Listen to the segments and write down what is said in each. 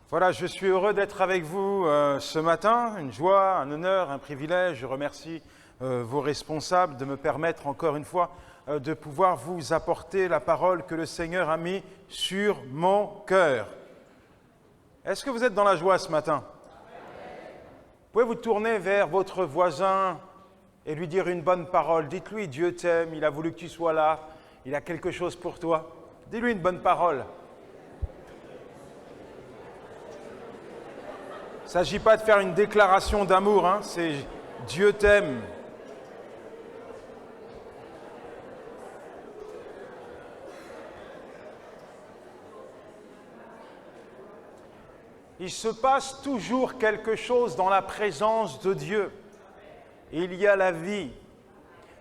Voilà, je suis heureux d'être avec vous ce matin. Une joie, un honneur, un privilège. Je remercie vos responsables de me permettre encore une fois de pouvoir vous apporter la parole que le Seigneur a mis sur mon cœur. Est-ce que vous êtes dans la joie ce matin? Vous pouvez vous tourner vers votre voisin et lui dire une bonne parole. Dites-lui, Dieu t'aime, il a voulu que tu sois là, il a quelque chose pour toi. Dis-lui une bonne parole. Il ne s'agit pas de faire une déclaration d'amour, c'est Dieu t'aime. Il se passe toujours quelque chose dans la présence de Dieu. Il y a la vie.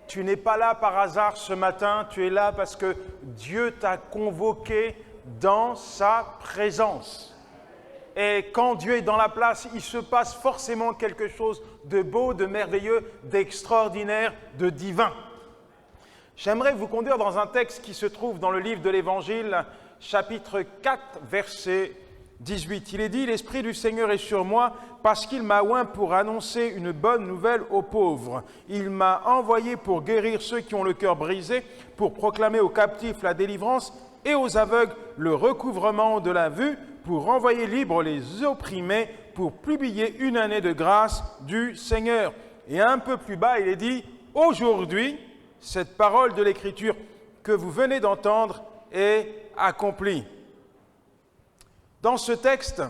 Tu n'es pas là par hasard ce matin, tu es là parce que Dieu t'a convoqué dans sa présence. Et quand Dieu est dans la place, il se passe forcément quelque chose de beau, de merveilleux, d'extraordinaire, de divin. J'aimerais vous conduire dans un texte qui se trouve dans le livre de l'Évangile, chapitre 4, verset 18. Il est dit « L'Esprit du Seigneur est sur moi parce qu'il m'a oint pour annoncer une bonne nouvelle aux pauvres. Il m'a envoyé pour guérir ceux qui ont le cœur brisé, pour proclamer aux captifs la délivrance et aux aveugles le recouvrement de la vue, pour renvoyer libres les opprimés, pour publier une année de grâce du Seigneur. » Et un peu plus bas, il est dit « Aujourd'hui, cette parole de l'Écriture que vous venez d'entendre est accomplie. » Dans ce texte,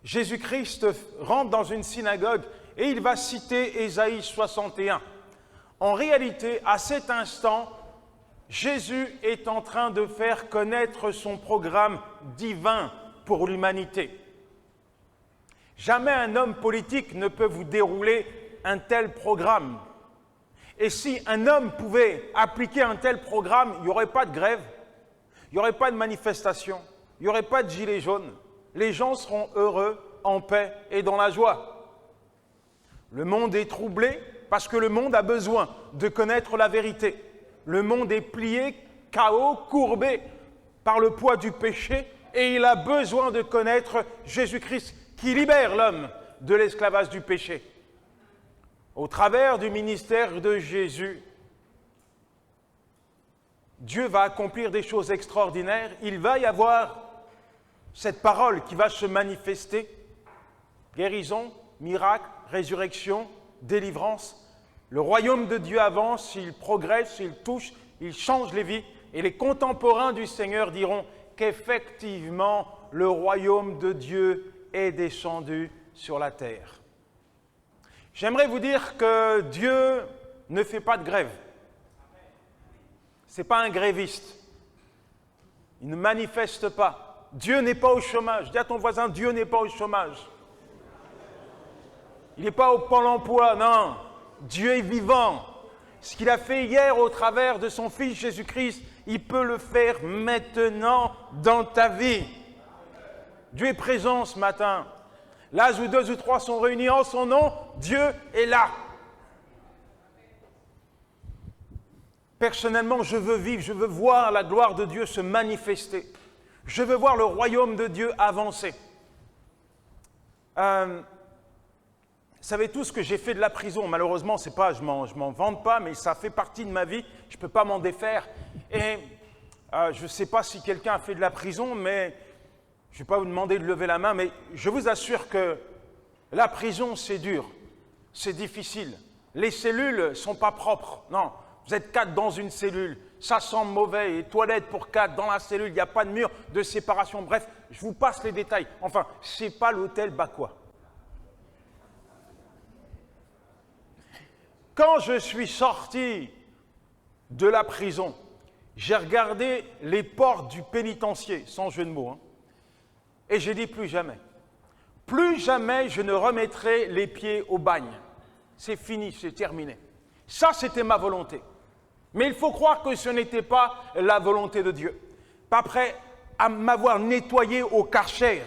Jésus-Christ rentre dans une synagogue et il va citer Ésaïe 61. En réalité, à cet instant, Jésus est en train de faire connaître son programme divin pour l'humanité. Jamais un homme politique ne peut vous dérouler un tel programme. Et si un homme pouvait appliquer un tel programme, il n'y aurait pas de grève, il n'y aurait pas de manifestation, il n'y aurait pas de gilets jaunes. Les gens seront heureux, en paix et dans la joie. Le monde est troublé parce que le monde a besoin de connaître la vérité. Le monde est plié, chaos, courbé par le poids du péché et il a besoin de connaître Jésus-Christ qui libère l'homme de l'esclavage du péché. Au travers du ministère de Jésus, Dieu va accomplir des choses extraordinaires. Il va y avoir cette parole qui va se manifester. Guérison, miracle, résurrection, délivrance. Le royaume de Dieu avance, il progresse, il touche, il change les vies. Et les contemporains du Seigneur diront qu'effectivement, le royaume de Dieu est descendu sur la terre. J'aimerais vous dire que Dieu ne fait pas de grève. Ce n'est pas un gréviste. Il ne manifeste pas. Dieu n'est pas au chômage. Dis à ton voisin, Dieu n'est pas au chômage. Il n'est pas au Pôle emploi, non. Dieu est vivant. Ce qu'il a fait hier au travers de son Fils Jésus-Christ, il peut le faire maintenant dans ta vie. Dieu est présent ce matin. Là où 2 ou 3 sont réunis en son nom, Dieu est là. Personnellement, je veux vivre, je veux voir la gloire de Dieu se manifester. Je veux voir le royaume de Dieu avancer. Vous savez tous que j'ai fait de la prison. Malheureusement, c'est pas, je m'en vante pas, mais ça fait partie de ma vie. Je ne peux pas m'en défaire. Et je ne sais pas si quelqu'un a fait de la prison, mais je ne vais pas vous demander de lever la main, mais je vous assure que la prison, c'est dur, c'est difficile. Les cellules ne sont pas propres. Non, vous êtes 4 dans une cellule, ça sent mauvais, et toilettes pour 4 dans la cellule, il n'y a pas de mur de séparation. Bref, je vous passe les détails. Enfin, ce n'est pas l'hôtel Bakwa. Quand je suis sorti de la prison, j'ai regardé les portes du pénitencier, sans jeu de mots, et j'ai dit plus jamais je ne remettrai les pieds au bagne. C'est fini, c'est terminé. Ça, c'était ma volonté. Mais il faut croire que ce n'était pas la volonté de Dieu. Pas prêt à m'avoir nettoyé au Karcher.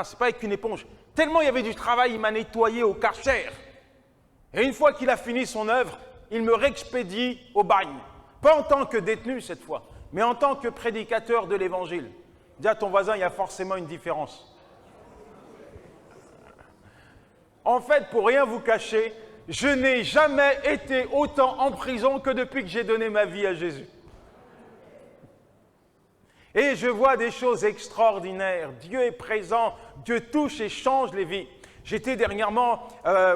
C'est pas avec une éponge. Tellement il y avait du travail, il m'a nettoyé au Karcher. Et une fois qu'il a fini son œuvre, il me réexpédie au bagne. Pas en tant que détenu cette fois, mais en tant que prédicateur de l'Évangile. Dis à ton voisin, il y a forcément une différence. En fait, pour rien vous cacher, je n'ai jamais été autant en prison que depuis que j'ai donné ma vie à Jésus. Et je vois des choses extraordinaires. Dieu est présent, Dieu touche et change les vies. J'étais dernièrement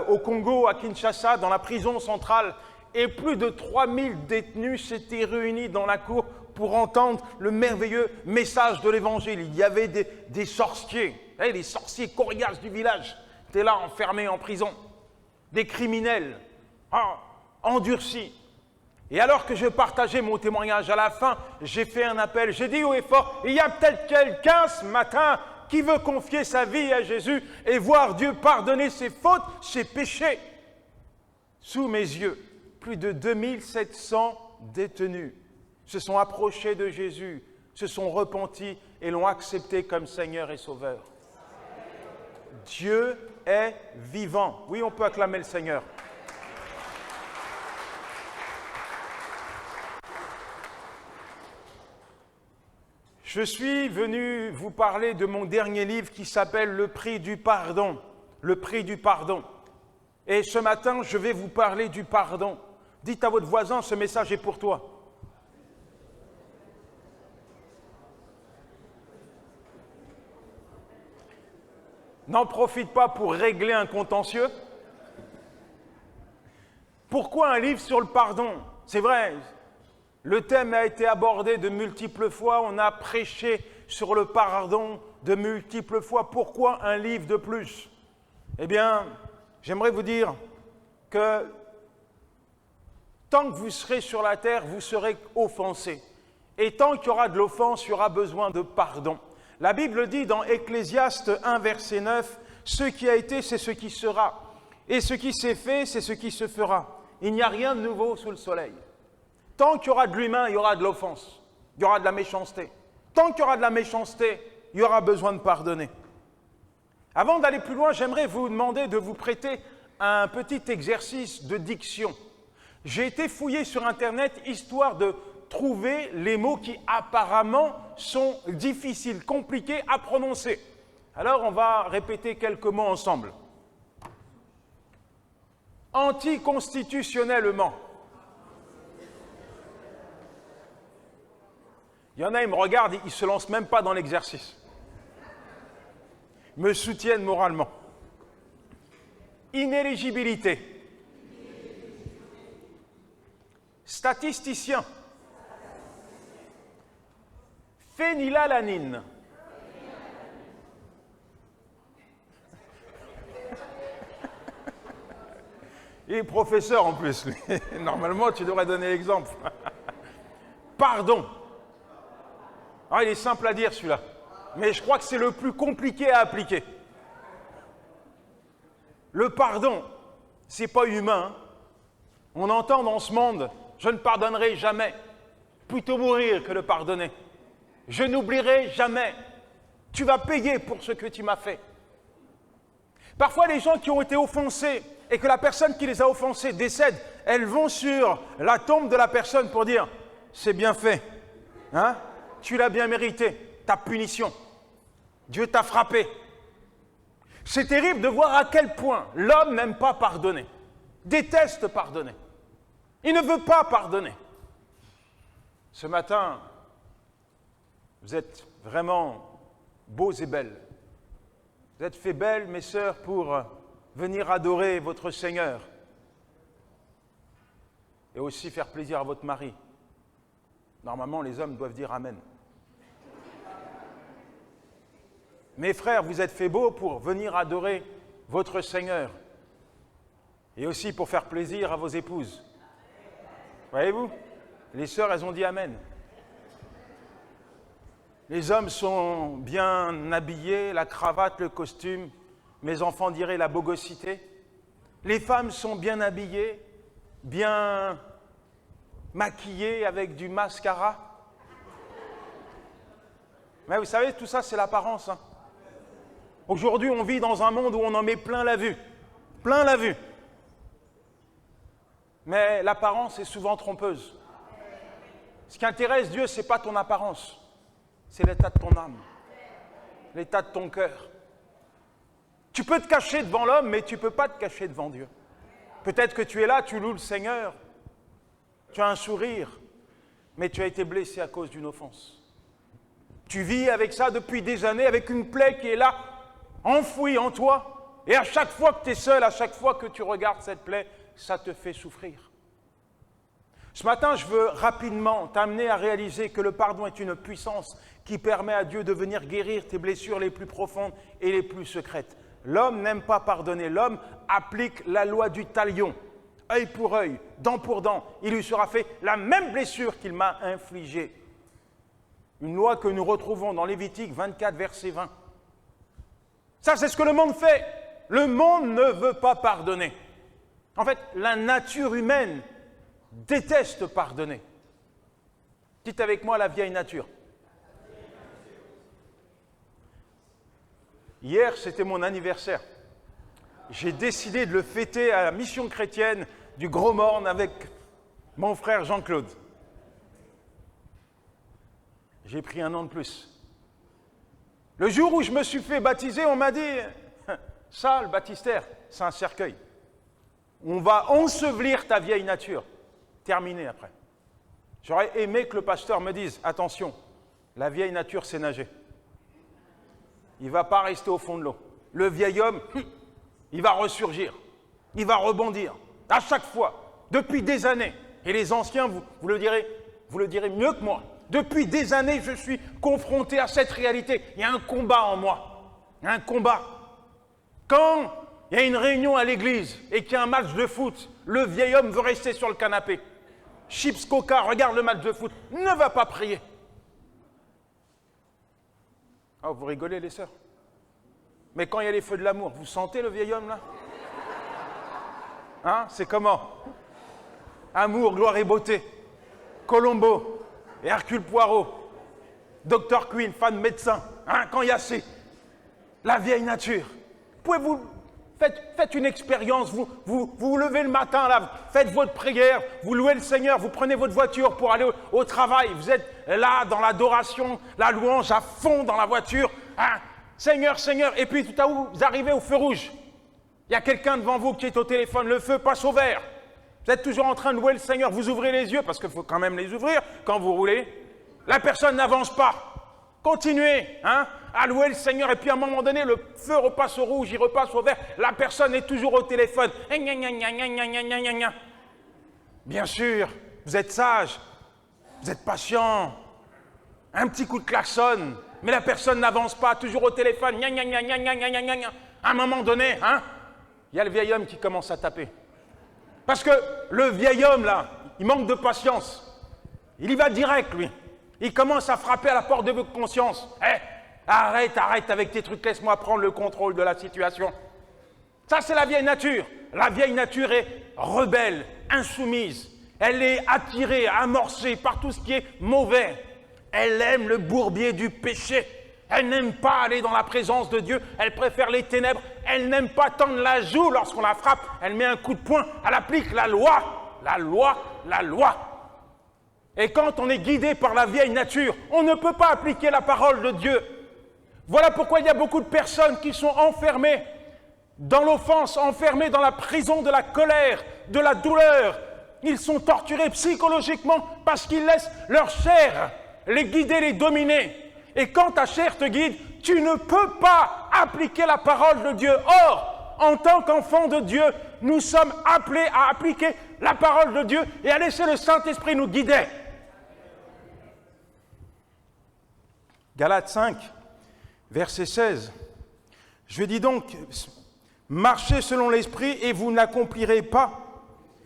au Congo, à Kinshasa, dans la prison centrale, et plus de 3000 détenus s'étaient réunis dans la cour pour entendre le merveilleux message de l'Évangile. Il y avait des sorciers, les sorciers coriaces du village, étaient là enfermés en prison. Des criminels, endurcis. Et alors que je partageais mon témoignage, à la fin, j'ai fait un appel. J'ai dit haut et fort, il y a peut-être quelqu'un ce matin qui veut confier sa vie à Jésus et voir Dieu pardonner ses fautes, ses péchés. Sous mes yeux, plus de 2700 détenus se sont approchés de Jésus, se sont repentis et l'ont accepté comme Seigneur et Sauveur. Dieu est vivant. Oui, on peut acclamer le Seigneur. Je suis venu vous parler de mon dernier livre qui s'appelle « Le prix du pardon ». Le prix du pardon. Et ce matin, je vais vous parler du pardon. Dites à votre voisin, ce message est pour toi. N'en profite pas pour régler un contentieux. Pourquoi un livre sur le pardon? C'est vrai, le thème a été abordé de multiples fois, on a prêché sur le pardon de multiples fois. Pourquoi un livre de plus? Eh bien, j'aimerais vous dire que tant que vous serez sur la terre, vous serez offensés. Et tant qu'il y aura de l'offense, il y aura besoin de pardon. La Bible dit dans Ecclésiaste 1, verset 9, « Ce qui a été, c'est ce qui sera. Et ce qui s'est fait, c'est ce qui se fera. Il n'y a rien de nouveau sous le soleil. » Tant qu'il y aura de l'humain, il y aura de l'offense. Il y aura de la méchanceté. Tant qu'il y aura de la méchanceté, il y aura besoin de pardonner. Avant d'aller plus loin, j'aimerais vous demander de vous prêter à un petit exercice de diction. J'ai été fouillé sur Internet histoire de trouver les mots qui apparemment sont difficiles, compliqués à prononcer. Alors on va répéter quelques mots ensemble. Anticonstitutionnellement. Il y en a, ils me regardent, ils ne se lancent même pas dans l'exercice. Me soutiennent moralement. Inéligibilité. Statisticien. Phénylalanine. Il est professeur en plus, lui. Normalement, tu devrais donner l'exemple. Pardon. Ah, il est simple à dire celui-là, mais je crois que c'est le plus compliqué à appliquer. Le pardon, ce n'est pas humain. On entend dans ce monde, je ne pardonnerai jamais, plutôt mourir que de pardonner. Je n'oublierai jamais, tu vas payer pour ce que tu m'as fait. Parfois, les gens qui ont été offensés et que la personne qui les a offensés décède, elles vont sur la tombe de la personne pour dire « c'est bien fait, hein ? Tu l'as bien mérité, ta punition. Dieu t'a frappé. » C'est terrible de voir à quel point l'homme n'aime pas pardonner, déteste pardonner. Il ne veut pas pardonner. Ce matin, vous êtes vraiment beaux et belles. Vous êtes fait belles, mes sœurs, pour venir adorer votre Seigneur et aussi faire plaisir à votre mari. Normalement, les hommes doivent dire Amen. Mes frères, vous êtes faits beaux pour venir adorer votre Seigneur et aussi pour faire plaisir à vos épouses. Voyez-vous? Les sœurs, elles ont dit Amen. Les hommes sont bien habillés, la cravate, le costume. Mes enfants diraient la bogosité. Les femmes sont bien habillées, bien maquillées avec du mascara. Mais vous savez, tout ça, c'est l'apparence. Hein. Aujourd'hui, on vit dans un monde où on en met plein la vue. Plein la vue. Mais l'apparence est souvent trompeuse. Ce qui intéresse Dieu, ce n'est pas ton apparence, c'est l'état de ton âme. l'état de ton cœur. Tu peux te cacher devant l'homme, mais tu ne peux pas te cacher devant Dieu. Peut-être que tu es là, tu loues le Seigneur, tu as un sourire, mais tu as été blessé à cause d'une offense. Tu vis avec ça depuis des années, avec une plaie qui est là, enfouie en toi, et à chaque fois que tu es seul, à chaque fois que tu regardes cette plaie, ça te fait souffrir. Ce matin, je veux rapidement t'amener à réaliser que le pardon est une puissance qui permet à Dieu de venir guérir tes blessures les plus profondes et les plus secrètes. L'homme n'aime pas pardonner, l'homme applique la loi du talion. Œil pour œil, dent pour dent, il lui sera fait la même blessure qu'il m'a infligée. Une loi que nous retrouvons dans Lévitique 24, verset 20. Ça, c'est ce que le monde fait. Le monde ne veut pas pardonner. En fait, la nature humaine déteste pardonner. Dites avec moi la vieille nature. Hier, c'était mon anniversaire. J'ai décidé de le fêter à la mission chrétienne du Gros Morne avec mon frère Jean-Claude. J'ai pris 1 an de plus. Le jour où je me suis fait baptiser, on m'a dit, ça, le baptistère, c'est un cercueil. On va ensevelir ta vieille nature. Terminé après. J'aurais aimé que le pasteur me dise, attention, la vieille nature sait nager. Il ne va pas rester au fond de l'eau. Le vieil homme, il va ressurgir. Il va rebondir. À chaque fois, depuis des années. Et les anciens, vous le direz mieux que moi. Depuis des années, je suis confronté à cette réalité. Il y a un combat en moi. Un combat. Quand il y a une réunion à l'église et qu'il y a un match de foot, le vieil homme veut rester sur le canapé. Chips, coca, regarde le match de foot, ne va pas prier. Oh, vous rigolez les sœurs. Mais quand il y a les feux de l'amour, vous sentez le vieil homme là? Hein? C'est comment? Amour, gloire et beauté. Colombo et Hercule Poirot. Dr Queen, fan médecin. Hein? Quand il y a la vieille nature. Pouvez-vous... Faites une expérience, vous levez le matin, là, faites votre prière, vous louez le Seigneur, vous prenez votre voiture pour aller au travail, vous êtes là dans l'adoration, la louange à fond dans la voiture, hein, Seigneur, Seigneur, et puis tout à coup, vous arrivez au feu rouge. Il y a quelqu'un devant vous qui est au téléphone, le feu passe au vert. Vous êtes toujours en train de louer le Seigneur, vous ouvrez les yeux, parce qu'il faut quand même les ouvrir quand vous roulez. La personne n'avance pas. Continuez à louer le Seigneur et puis à un moment donné, le feu repasse au rouge, il repasse au vert, la personne est toujours au téléphone. Bien sûr, vous êtes sage, vous êtes patient, un petit coup de klaxon, mais la personne n'avance pas, toujours au téléphone. À un moment donné, il y a le vieil homme qui commence à taper. Parce que le vieil homme, là, il manque de patience. Il y va direct, lui. Il commence à frapper à la porte de votre conscience. Arrête avec tes trucs, laisse-moi prendre le contrôle de la situation. Ça, c'est la vieille nature. La vieille nature est rebelle, insoumise. Elle est attirée, amorcée par tout ce qui est mauvais. Elle aime le bourbier du péché. Elle n'aime pas aller dans la présence de Dieu. Elle préfère les ténèbres. Elle n'aime pas tendre la joue lorsqu'on la frappe. Elle met un coup de poing. Elle applique la loi. La loi, la loi. Et quand on est guidé par la vieille nature, on ne peut pas appliquer la parole de Dieu. Voilà pourquoi il y a beaucoup de personnes qui sont enfermées dans l'offense, enfermées dans la prison de la colère, de la douleur. Ils sont torturés psychologiquement parce qu'ils laissent leur chair les guider, les dominer. Et quand ta chair te guide, tu ne peux pas appliquer la parole de Dieu. Or, en tant qu'enfants de Dieu, nous sommes appelés à appliquer la parole de Dieu et à laisser le Saint-Esprit nous guider. Galates 5, verset 16. Je dis donc, marchez selon l'esprit et vous n'accomplirez pas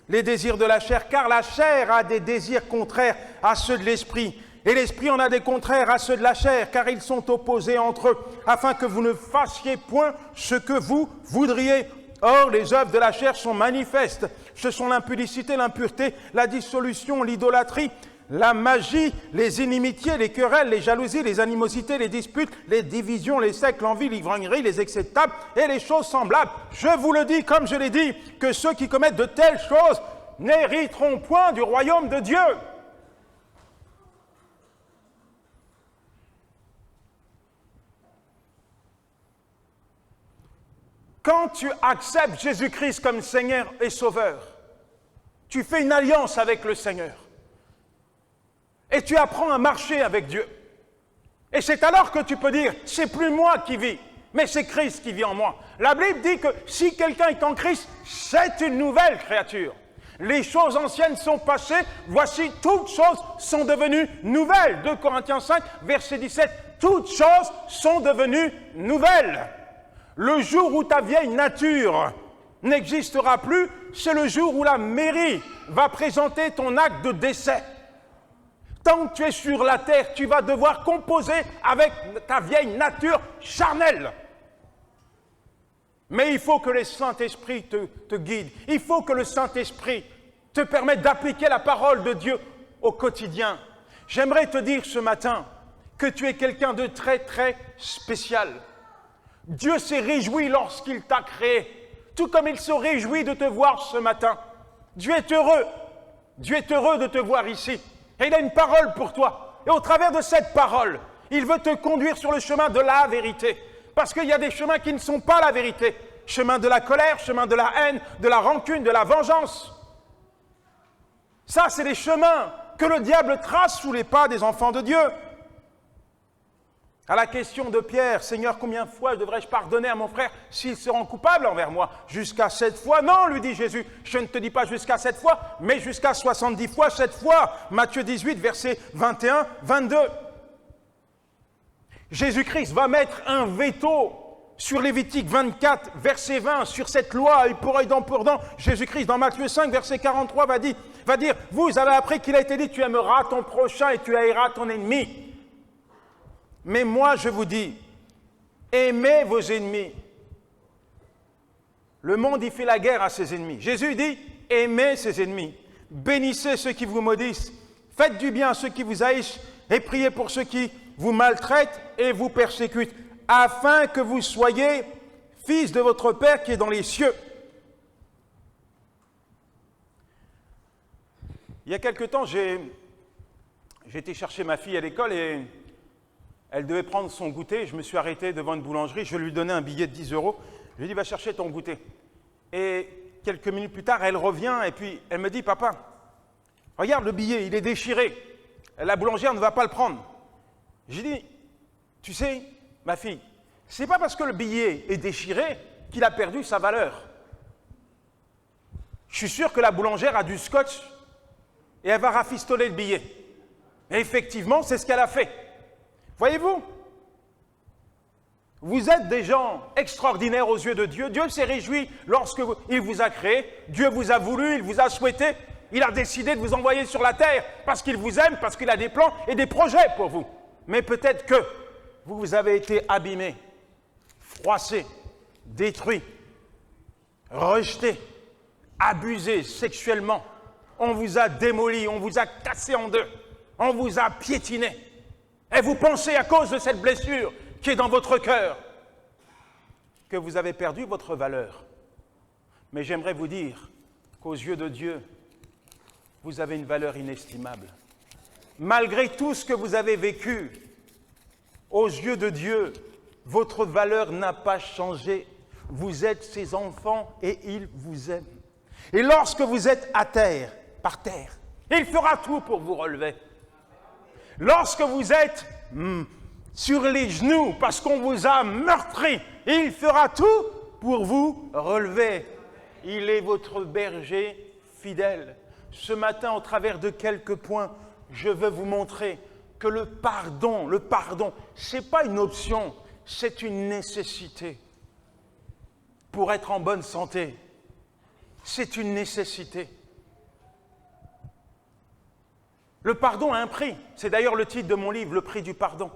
les désirs de la chair, car la chair a des désirs contraires à ceux de l'esprit, et l'esprit en a des contraires à ceux de la chair, car ils sont opposés entre eux, afin que vous ne fassiez point ce que vous voudriez. Or, les œuvres de la chair sont manifestes. Ce sont l'impudicité, l'impureté, la dissolution, l'idolâtrie, la magie, les inimitiés, les querelles, les jalousies, les animosités, les disputes, les divisions, les sectes, l'envie, l'ivrognerie, les excès de table et les choses semblables. Je vous le dis, comme je l'ai dit, que ceux qui commettent de telles choses n'hériteront point du royaume de Dieu. Quand tu acceptes Jésus-Christ comme Seigneur et Sauveur, tu fais une alliance avec le Seigneur. Et tu apprends à marcher avec Dieu. Et c'est alors que tu peux dire, c'est plus moi qui vis, mais c'est Christ qui vit en moi. La Bible dit que si quelqu'un est en Christ, c'est une nouvelle créature. Les choses anciennes sont passées, voici toutes choses sont devenues nouvelles. 2 Corinthiens 5, verset 17, toutes choses sont devenues nouvelles. Le jour où ta vieille nature n'existera plus, c'est le jour où la mairie va présenter ton acte de décès. Tant que tu es sur la terre, tu vas devoir composer avec ta vieille nature charnelle. Mais il faut que le Saint-Esprit te guide. Il faut que le Saint-Esprit te permette d'appliquer la parole de Dieu au quotidien. J'aimerais te dire ce matin que tu es quelqu'un de très, très spécial. Dieu s'est réjoui lorsqu'il t'a créé, tout comme il se réjouit de te voir ce matin. Dieu est heureux. Dieu est heureux de te voir ici. Et il a une parole pour toi. Et au travers de cette parole, il veut te conduire sur le chemin de la vérité. Parce qu'il y a des chemins qui ne sont pas la vérité. Chemin de la colère, chemin de la haine, de la rancune, de la vengeance. Ça, c'est les chemins que le diable trace sous les pas des enfants de Dieu. À la question de Pierre, « Seigneur, combien de fois devrais-je pardonner à mon frère s'il se rend coupable envers moi ?»« Jusqu'à 7 fois. » Non, lui dit Jésus, je ne te dis pas jusqu'à 7 fois, mais jusqu'à 70 fois 7 fois. Matthieu 18, versets 21, 22. Jésus-Christ va mettre un veto sur Lévitique 24, verset 20, sur cette loi, œil pour œil, dent pour dent. Jésus-Christ, dans Matthieu 5, verset 43, va dire, vous avez appris qu'il a été dit, tu aimeras ton prochain et tu haïras ton ennemi. Mais moi, je vous dis, aimez vos ennemis. Le monde, il fait la guerre à ses ennemis. Jésus dit, aimez ses ennemis. Bénissez ceux qui vous maudissent. Faites du bien à ceux qui vous haïssent et priez pour ceux qui vous maltraitent et vous persécutent, afin que vous soyez fils de votre Père qui est dans les cieux. Il y a quelque temps, j'ai été chercher ma fille à l'école et elle devait prendre son goûter. Je me suis arrêté devant une boulangerie, je lui donnais un billet de 10 €. Je lui ai dit, va chercher ton goûter. Et quelques minutes plus tard, elle revient et puis elle me dit, papa, regarde le billet, il est déchiré. La boulangère ne va pas le prendre. J'ai dit, tu sais, ma fille, c'est pas parce que le billet est déchiré qu'il a perdu sa valeur. Je suis sûr que la boulangère a du scotch et elle va rafistoler le billet. Et effectivement, c'est ce qu'elle a fait. Voyez-vous, vous êtes des gens extraordinaires aux yeux de Dieu. Dieu s'est réjoui lorsqu'il vous a créé. Dieu vous a voulu, il vous a souhaité. Il a décidé de vous envoyer sur la terre parce qu'il vous aime, parce qu'il a des plans et des projets pour vous. Mais peut-être que vous avez été abîmé, froissé, détruit, rejeté, abusé sexuellement. On vous a démoli, on vous a cassé en deux, on vous a piétiné. Et vous pensez à cause de cette blessure qui est dans votre cœur que vous avez perdu votre valeur. Mais j'aimerais vous dire qu'aux yeux de Dieu, vous avez une valeur inestimable. Malgré tout ce que vous avez vécu, aux yeux de Dieu, votre valeur n'a pas changé. Vous êtes ses enfants et il vous aime. Et lorsque vous êtes à terre, par terre, il fera tout pour vous relever. Lorsque vous êtes sur les genoux parce qu'on vous a meurtri, il fera tout pour vous relever. Il est votre berger fidèle. Ce matin, au travers de quelques points, je veux vous montrer que le pardon, ce n'est pas une option, c'est une nécessité. Pour être en bonne santé, c'est une nécessité. Le pardon a un prix. C'est d'ailleurs le titre de mon livre, Le prix du pardon.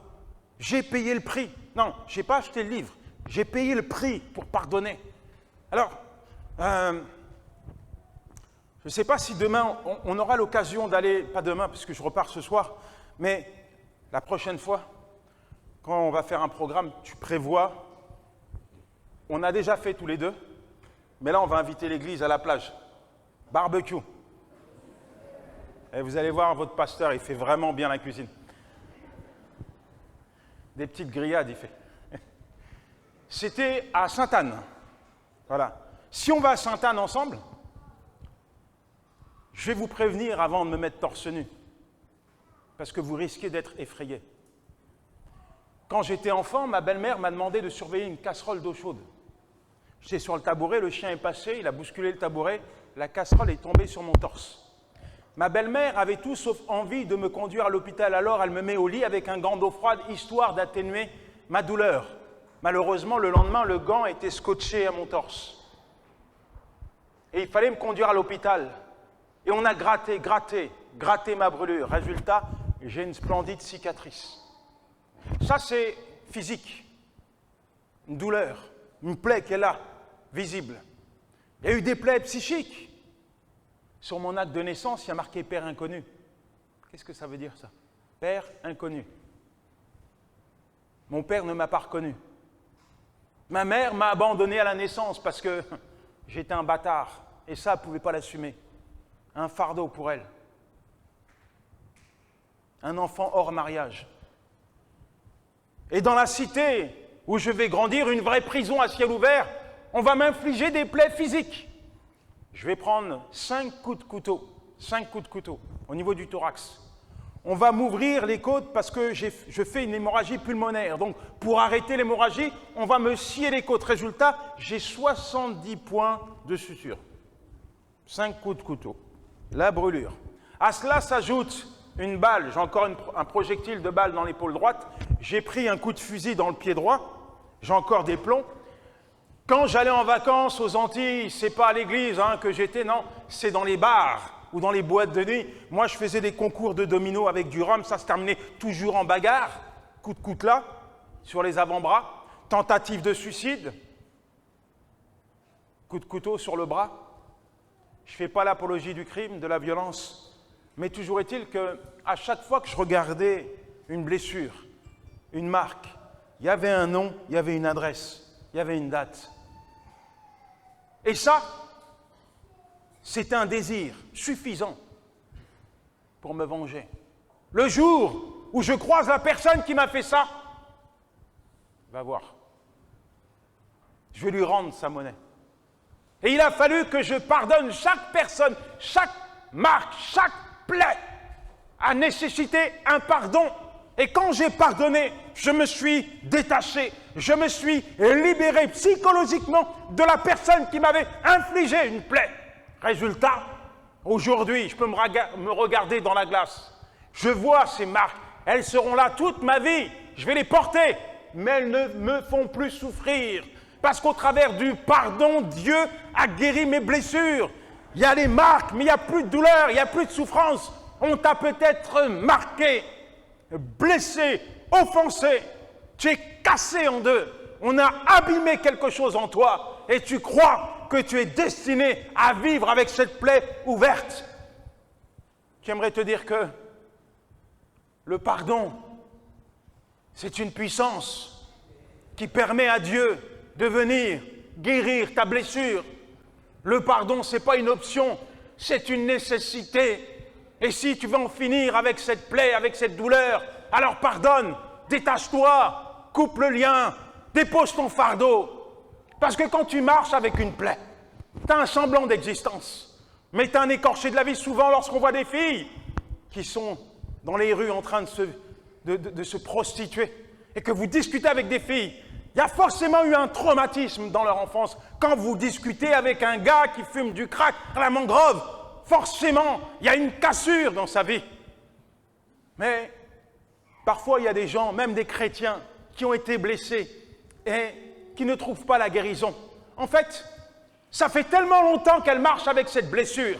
J'ai payé le prix. Non, je n'ai pas acheté le livre. J'ai payé le prix pour pardonner. Alors, je ne sais pas si demain, on aura l'occasion d'aller, pas demain puisque je repars ce soir, mais la prochaine fois, quand on va faire un programme, tu prévois, on a déjà fait tous les deux, mais là on va inviter l'église à la plage. Barbecue. Et vous allez voir, votre pasteur, il fait vraiment bien la cuisine. Des petites grillades, il fait. C'était à Sainte-Anne. Voilà. Si on va à Sainte-Anne ensemble, je vais vous prévenir avant de me mettre torse nu, parce que vous risquez d'être effrayés. Quand j'étais enfant, ma belle-mère m'a demandé de surveiller une casserole d'eau chaude. J'étais sur le tabouret, le chien est passé, il a bousculé le tabouret, la casserole est tombée sur mon torse. Ma belle-mère avait tout sauf envie de me conduire à l'hôpital, alors elle me met au lit avec un gant d'eau froide, histoire d'atténuer ma douleur. Malheureusement, le lendemain, le gant était scotché à mon torse. Et il fallait me conduire à l'hôpital. Et on a gratté ma brûlure. Résultat, j'ai une splendide cicatrice. Ça, c'est physique. Une douleur, une plaie qui est là, visible. Il y a eu des plaies psychiques. Sur mon acte de naissance, il y a marqué « Père inconnu ». Qu'est-ce que ça veut dire, ça? Père inconnu. Mon père ne m'a pas reconnu. Ma mère m'a abandonné à la naissance parce que j'étais un bâtard. Et ça, elle ne pouvait pas l'assumer. Un fardeau pour elle. Un enfant hors mariage. Et dans la cité où je vais grandir, une vraie prison à ciel ouvert, on va m'infliger des plaies physiques. Je vais prendre 5 coups de couteau, 5 coups de couteau au niveau du thorax. On va m'ouvrir les côtes parce que je fais une hémorragie pulmonaire. Donc, pour arrêter l'hémorragie, on va me scier les côtes. Résultat, j'ai 70 points de suture. 5 coups de couteau. La brûlure. À cela s'ajoute une balle. J'ai encore un projectile de balle dans l'épaule droite. J'ai pris un coup de fusil dans le pied droit. J'ai encore des plombs. Quand j'allais en vacances aux Antilles, c'est pas à l'église que j'étais, non, c'est dans les bars ou dans les boîtes de nuit. Moi, je faisais des concours de dominos avec du rhum, ça se terminait toujours en bagarre, coup de coutelas sur les avant-bras, tentative de suicide, coup de couteau sur le bras. Je ne fais pas l'apologie du crime, de la violence, mais toujours est-il qu'à chaque fois que je regardais une blessure, une marque, il y avait un nom, il y avait une adresse, il y avait une date. Et ça, c'était un désir suffisant pour me venger. Le jour où je croise la personne qui m'a fait ça, va voir. Je vais lui rendre sa monnaie. Et il a fallu que je pardonne chaque personne, chaque marque, chaque plaie a nécessité un pardon. Et quand j'ai pardonné, je me suis détaché, je me suis libéré psychologiquement de la personne qui m'avait infligé une plaie. Résultat, aujourd'hui, je peux me regarder dans la glace. Je vois ces marques, elles seront là toute ma vie. Je vais les porter, mais elles ne me font plus souffrir. Parce qu'au travers du pardon, Dieu a guéri mes blessures. Il y a les marques, mais il n'y a plus de douleur, il n'y a plus de souffrance. On t'a peut-être marqué, blessé, offensé, tu es cassé en deux, on a abîmé quelque chose en toi et tu crois que tu es destiné à vivre avec cette plaie ouverte. J'aimerais te dire que le pardon, c'est une puissance qui permet à Dieu de venir guérir ta blessure. Le pardon, ce n'est pas une option, c'est une nécessité. Et si tu veux en finir avec cette plaie, avec cette douleur, alors pardonne, détache-toi, coupe le lien, dépose ton fardeau. Parce que quand tu marches avec une plaie, tu as un semblant d'existence. Mais tu as un écorché de la vie. Souvent, lorsqu'on voit des filles qui sont dans les rues en train de se prostituer et que vous discutez avec des filles, il y a forcément eu un traumatisme dans leur enfance. Quand vous discutez avec un gars qui fume du crack à la mangrove, forcément, il y a une cassure dans sa vie. Mais parfois, il y a des gens, même des chrétiens, qui ont été blessés et qui ne trouvent pas la guérison. En fait, ça fait tellement longtemps qu'elles marchent avec cette blessure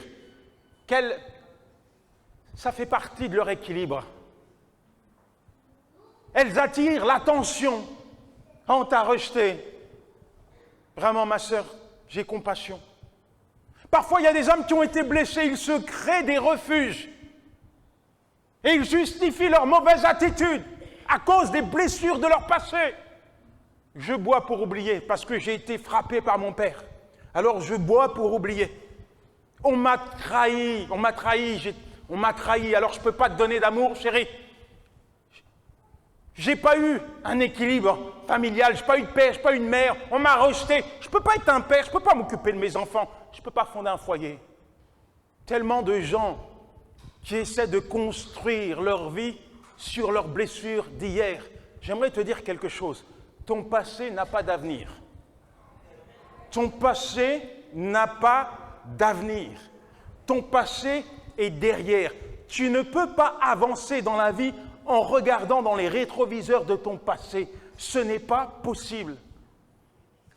ça fait partie de leur équilibre. Elles attirent l'attention. On t'a rejeté. Vraiment, ma sœur, j'ai compassion. Parfois, il y a des hommes qui ont été blessés, ils se créent des refuges. Et ils justifient leur mauvaise attitude à cause des blessures de leur passé. Je bois pour oublier parce que j'ai été frappé par mon père. Alors je bois pour oublier. On m'a trahi, alors je ne peux pas te donner d'amour, chérie. J'ai pas eu un équilibre familial, j'ai pas eu de père, j'ai pas eu de mère, on m'a rejeté. Je peux pas être un père, je peux pas m'occuper de mes enfants, je peux pas fonder un foyer. Tellement de gens qui essaient de construire leur vie sur leurs blessures d'hier. J'aimerais te dire quelque chose. Ton passé n'a pas d'avenir. Ton passé n'a pas d'avenir. Ton passé est derrière. Tu ne peux pas avancer dans la vie en regardant dans les rétroviseurs de ton passé. Ce n'est pas possible.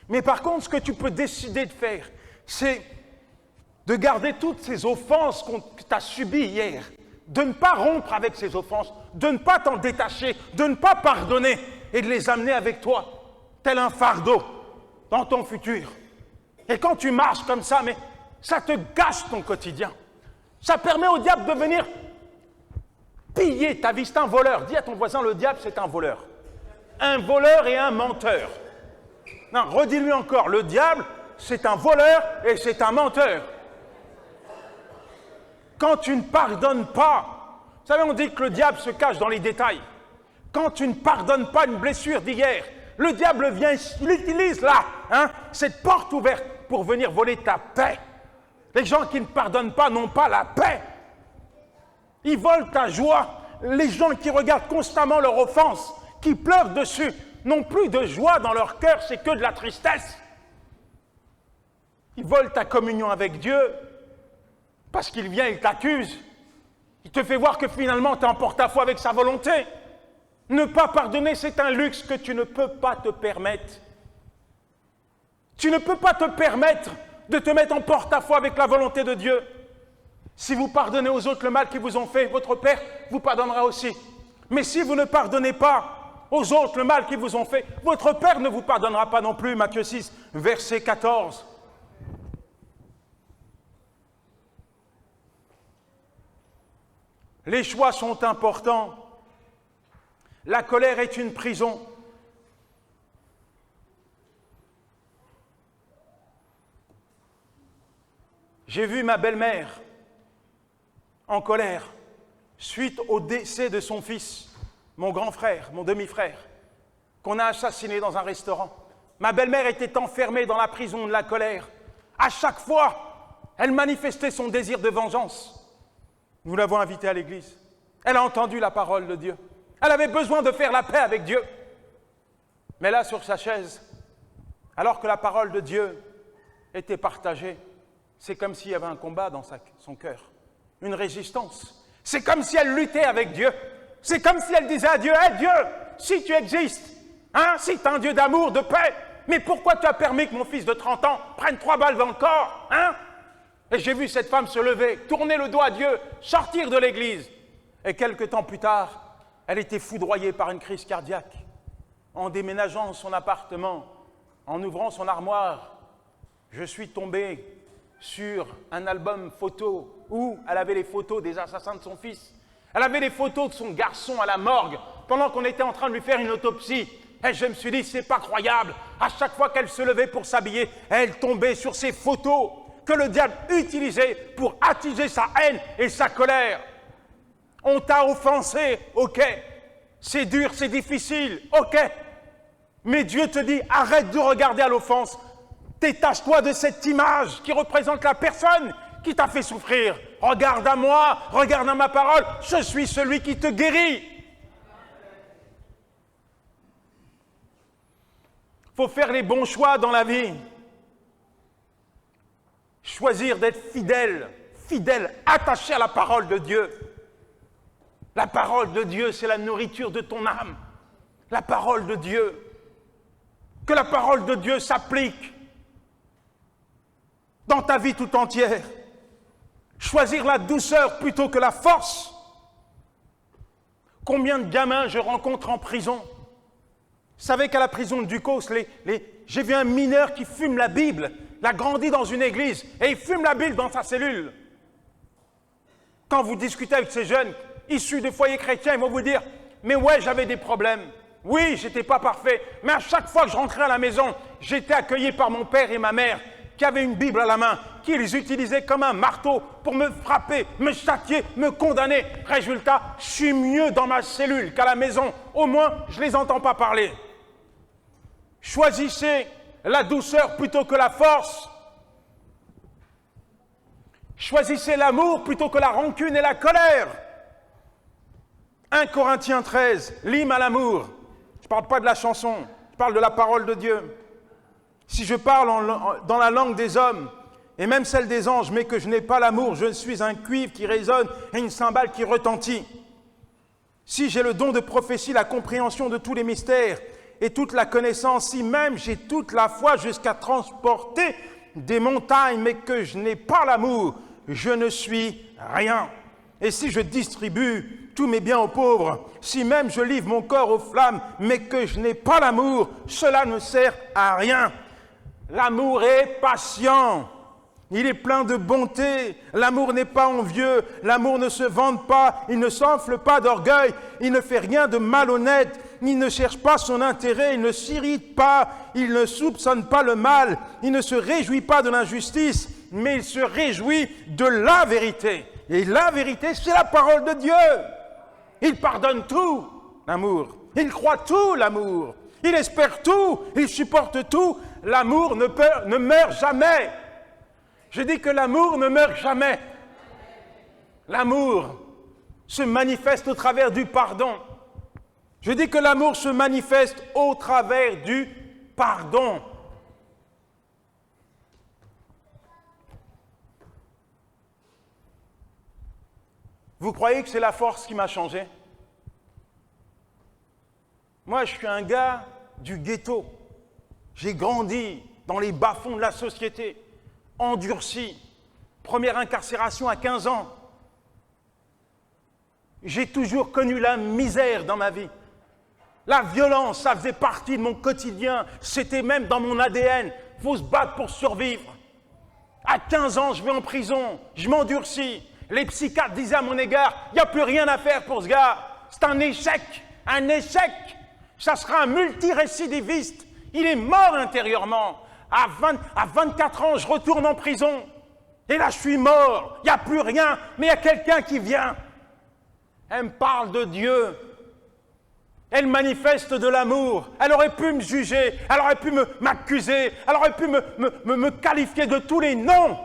Mais par contre, ce que tu peux décider de faire, c'est de garder toutes ces offenses que tu as subies hier, de ne pas rompre avec ces offenses, de ne pas t'en détacher, de ne pas pardonner et de les amener avec toi, tel un fardeau dans ton futur. Et quand tu marches comme ça, mais ça te gâche ton quotidien. Ça permet au diable de venir piller ta vie. C'est un voleur. Dis à ton voisin, le diable, c'est un voleur. Un voleur et un menteur. Non, redis-lui encore, le diable, c'est un voleur et c'est un menteur. Quand tu ne pardonnes pas, vous savez, on dit que le diable se cache dans les détails. Quand tu ne pardonnes pas une blessure d'hier, le diable vient, il utilise là, cette porte ouverte pour venir voler ta paix. Les gens qui ne pardonnent pas n'ont pas la paix. Ils volent ta joie. Les gens qui regardent constamment leur offense, qui pleurent dessus, n'ont plus de joie dans leur cœur, c'est que de la tristesse. Ils volent ta communion avec Dieu parce qu'il vient, il t'accuse. Il te fait voir que finalement tu es en porte-à-faux avec sa volonté. Ne pas pardonner, c'est un luxe que tu ne peux pas te permettre. Tu ne peux pas te permettre de te mettre en porte-à-faux avec la volonté de Dieu. Si vous pardonnez aux autres le mal qu'ils vous ont fait, votre Père vous pardonnera aussi. Mais si vous ne pardonnez pas aux autres le mal qu'ils vous ont fait, votre Père ne vous pardonnera pas non plus. Matthieu 6, verset 14. Les choix sont importants. La colère est une prison. J'ai vu ma belle-mère en colère suite au décès de son fils, mon grand frère, mon demi-frère, qu'on a assassiné dans un restaurant. Ma belle-mère était enfermée dans la prison de la colère. À chaque fois, elle manifestait son désir de vengeance. Nous l'avons invitée à l'église. Elle a entendu la parole de Dieu. Elle avait besoin de faire la paix avec Dieu. Mais là, sur sa chaise, alors que la parole de Dieu était partagée, c'est comme s'il y avait un combat dans son cœur, une résistance. C'est comme si elle luttait avec Dieu. C'est comme si elle disait à Dieu, « Hey Dieu, si tu existes, si tu es un Dieu d'amour, de paix, mais pourquoi tu as permis que mon fils de 30 ans prenne 3 balles dans le corps, Et j'ai vu cette femme se lever, tourner le dos à Dieu, sortir de l'église. Et quelque temps plus tard, elle était foudroyée par une crise cardiaque. En déménageant son appartement, en ouvrant son armoire, je suis tombé sur un album photo où elle avait les photos des assassins de son fils. Elle avait les photos de son garçon à la morgue pendant qu'on était en train de lui faire une autopsie. Et je me suis dit, c'est pas croyable. À chaque fois qu'elle se levait pour s'habiller, elle tombait sur ces photos que le diable utilisait pour attiser sa haine et sa colère. On t'a offensé, ok. C'est dur, c'est difficile, ok. Mais Dieu te dit, arrête de regarder à l'offense. Détache-toi de cette image qui représente la personne qui t'a fait souffrir. Regarde à moi, regarde à ma parole, je suis celui qui te guérit. Il faut faire les bons choix dans la vie. Choisir d'être fidèle, attaché à la parole de Dieu. La parole de Dieu, c'est la nourriture de ton âme. La parole de Dieu. Que la parole de Dieu s'applique dans ta vie tout entière. Choisir la douceur plutôt que la force. Combien de gamins je rencontre en prison? Vous savez qu'à la prison de Ducos, j'ai vu un mineur qui fume la Bible. Il a grandi dans une église et il fume la Bible dans sa cellule. Quand vous discutez avec ces jeunes issus des foyers chrétiens, ils vont vous dire « Mais ouais, j'avais des problèmes. Oui, j'étais pas parfait. Mais à chaque fois que je rentrais à la maison, j'étais accueilli par mon père et ma mère qui avaient une Bible à la main, qu'ils utilisaient comme un marteau pour me frapper, me châtier, me condamner. Résultat, je suis mieux dans ma cellule qu'à la maison. Au moins, je ne les entends pas parler. Choisissez la douceur plutôt que la force. Choisissez l'amour plutôt que la rancune et la colère. 1 Corinthiens 13, l'hymne à l'amour. Je ne parle pas de la chanson, je parle de la parole de Dieu. Si je parle dans la langue des hommes, et même celle des anges, mais que je n'ai pas l'amour, je suis un cuivre qui résonne et une cymbale qui retentit. Si j'ai le don de prophétie, la compréhension de tous les mystères et toute la connaissance, si même j'ai toute la foi jusqu'à transporter des montagnes, mais que je n'ai pas l'amour, je ne suis rien. Et si je distribue tous mes biens aux pauvres, si même je livre mon corps aux flammes, mais que je n'ai pas l'amour, cela ne sert à rien. L'amour est patient, il est plein de bonté, l'amour n'est pas envieux, l'amour ne se vante pas, il ne s'enfle pas d'orgueil, il ne fait rien de malhonnête, il ne cherche pas son intérêt, il ne s'irrite pas, il ne soupçonne pas le mal, il ne se réjouit pas de l'injustice, mais il se réjouit de la vérité. Et la vérité, c'est la parole de Dieu. Il pardonne tout, l'amour. Il croit tout, l'amour. Il espère tout, il supporte tout. L'amour ne meurt jamais. Je dis que l'amour ne meurt jamais. L'amour se manifeste au travers du pardon. Je dis que l'amour se manifeste au travers du pardon. Vous croyez que c'est la force qui m'a changé? Moi, je suis un gars du ghetto. J'ai grandi dans les bas-fonds de la société, endurci. Première incarcération à 15 ans. J'ai toujours connu la misère dans ma vie. La violence, ça faisait partie de mon quotidien. C'était même dans mon ADN. Il faut se battre pour survivre. À 15 ans, je vais en prison. Je m'endurcis. Les psychiatres disaient à mon égard, il n'y a plus rien à faire pour ce gars. C'est un échec. Un échec. Ça sera un multirécidiviste. Il est mort intérieurement. À 24 ans, je retourne en prison. Et là, je suis mort. Il n'y a plus rien. Mais il y a quelqu'un qui vient. Elle me parle de Dieu. Elle manifeste de l'amour. Elle aurait pu me juger. Elle aurait pu m'accuser. Elle aurait pu me qualifier de tous les noms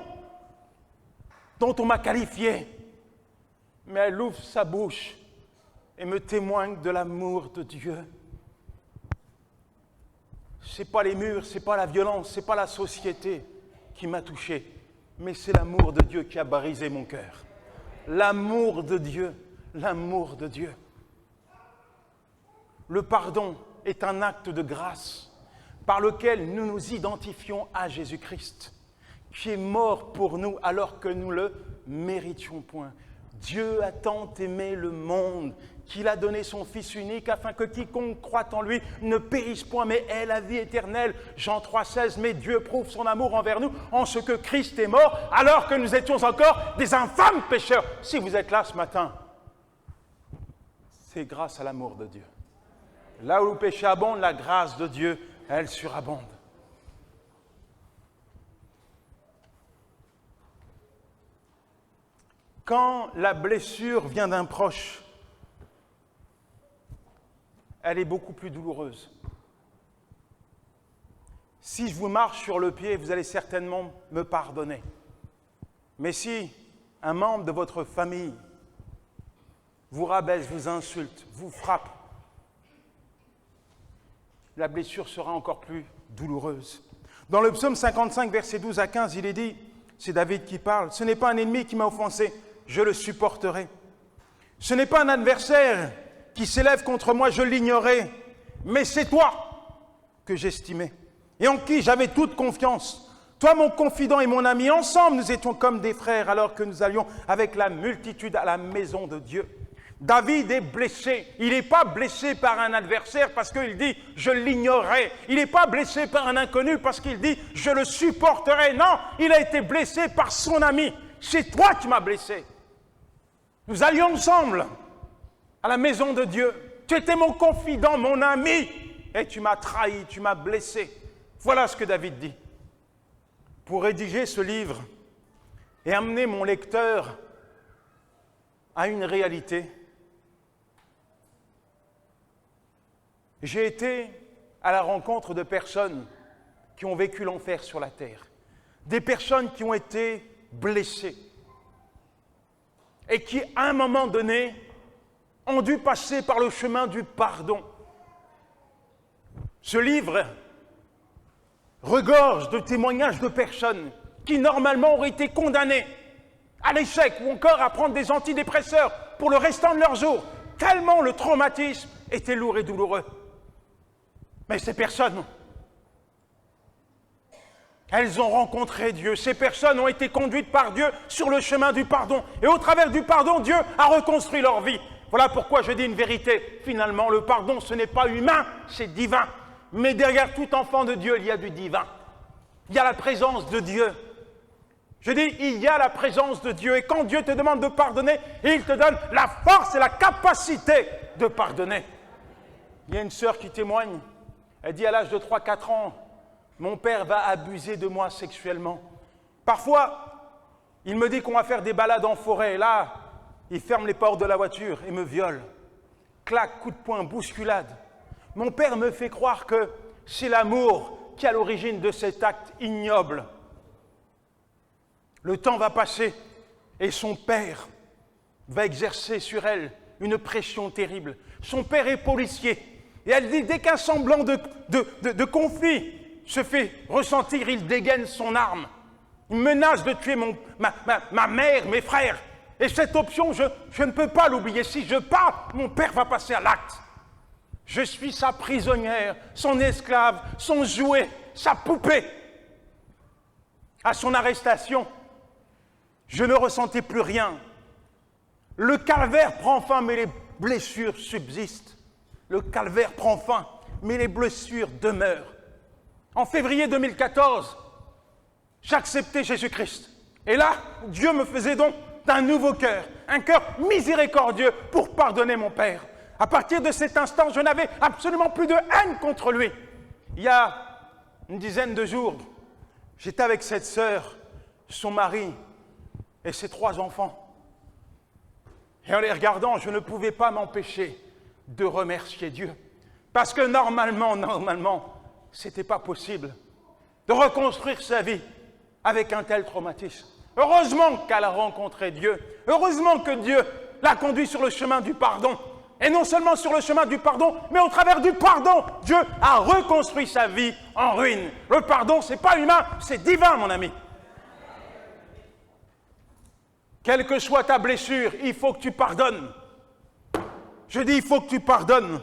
dont on m'a qualifié. Mais elle ouvre sa bouche et me témoigne de l'amour de Dieu. Ce n'est pas les murs, ce n'est pas la violence, ce n'est pas la société qui m'a touché, mais c'est l'amour de Dieu qui a brisé mon cœur. L'amour de Dieu, l'amour de Dieu. Le pardon est un acte de grâce par lequel nous nous identifions à Jésus-Christ, qui est mort pour nous alors que nous le méritions point. Dieu a tant aimé le monde qu'il a donné son Fils unique afin que quiconque croit en lui ne périsse point, mais ait la vie éternelle. Jean 3,16, mais Dieu prouve son amour envers nous en ce que Christ est mort alors que nous étions encore des infâmes pécheurs. Si vous êtes là ce matin, c'est grâce à l'amour de Dieu. Là où le péché abonde, la grâce de Dieu, elle surabonde. Quand la blessure vient d'un proche, elle est beaucoup plus douloureuse. Si je vous marche sur le pied, vous allez certainement me pardonner. Mais si un membre de votre famille vous rabaisse, vous insulte, vous frappe, la blessure sera encore plus douloureuse. Dans le psaume 55, versets 12 à 15, il est dit, c'est David qui parle, « Ce n'est pas un ennemi qui m'a offensé, je le supporterai. Ce n'est pas un adversaire qui s'élève contre moi, je l'ignorais, mais c'est toi que j'estimais et en qui j'avais toute confiance. Toi, mon confident et mon ami, ensemble, nous étions comme des frères alors que nous allions avec la multitude à la maison de Dieu. » David est blessé. Il n'est pas blessé par un adversaire parce qu'il dit « je l'ignorais ». Il n'est pas blessé par un inconnu parce qu'il dit « je le supporterai ». Non, il a été blessé par son ami. C'est toi qui m'as blessé. Nous allions ensemble à la maison de Dieu. Tu étais mon confident, mon ami, et tu m'as trahi, tu m'as blessé. Voilà ce que David dit. pour rédiger ce livre et amener mon lecteur à une réalité. J'ai été à la rencontre de personnes qui ont vécu l'enfer sur la terre, des personnes qui ont été blessées et qui, à un moment donné, ont dû passer par le chemin du pardon. Ce livre regorge de témoignages de personnes qui, normalement, auraient été condamnées à l'échec ou encore à prendre des antidépresseurs pour le restant de leurs jours, tellement le traumatisme était lourd et douloureux. Mais ces personnes, elles ont rencontré Dieu. Ces personnes ont été conduites par Dieu sur le chemin du pardon. Et au travers du pardon, Dieu a reconstruit leur vie. Voilà pourquoi je dis une vérité. Finalement, le pardon, ce n'est pas humain, c'est divin. Mais derrière tout enfant de Dieu, il y a du divin. Il y a la présence de Dieu. Je dis, il y a la présence de Dieu. Et quand Dieu te demande de pardonner, il te donne la force et la capacité de pardonner. Il y a une sœur qui témoigne. Elle dit à l'âge de 3-4 ans, mon père va abuser de moi sexuellement. Parfois, il me dit qu'on va faire des balades en forêt. Et là, il ferme les portes de la voiture et me viole. Clac, coup de poing, bousculade. Mon père me fait croire que c'est l'amour qui est à l'origine de cet acte ignoble. Le temps va passer et son père va exercer sur elle une pression terrible. Son père est policier. Et elle dit, dès qu'un semblant de conflit se fait ressentir, il dégaine son arme. Il menace de tuer ma mère, mes frères. Et cette option, je ne peux pas l'oublier. Si je pars, mon père va passer à l'acte. Je suis sa prisonnière, son esclave, son jouet, sa poupée. À son arrestation, je ne ressentais plus rien. Le calvaire prend fin, mais les blessures subsistent. Le calvaire prend fin, mais les blessures demeurent. En février 2014, j'acceptais Jésus-Christ. Et là, Dieu me faisait don d'un nouveau cœur, un cœur miséricordieux pour pardonner mon père. À partir de cet instant, je n'avais absolument plus de haine contre lui. Il y a une dizaine de jours, j'étais avec cette sœur, son mari et ses 3 enfants. Et en les regardant, je ne pouvais pas m'empêcher de remercier Dieu. Parce que normalement, ce n'était pas possible de reconstruire sa vie avec un tel traumatisme. Heureusement qu'elle a rencontré Dieu. Heureusement que Dieu l'a conduit sur le chemin du pardon. Et non seulement sur le chemin du pardon, mais au travers du pardon, Dieu a reconstruit sa vie en ruine. Le pardon, ce n'est pas humain, c'est divin, mon ami. Quelle que soit ta blessure, il faut que tu pardonnes. Je dis, il faut que tu pardonnes.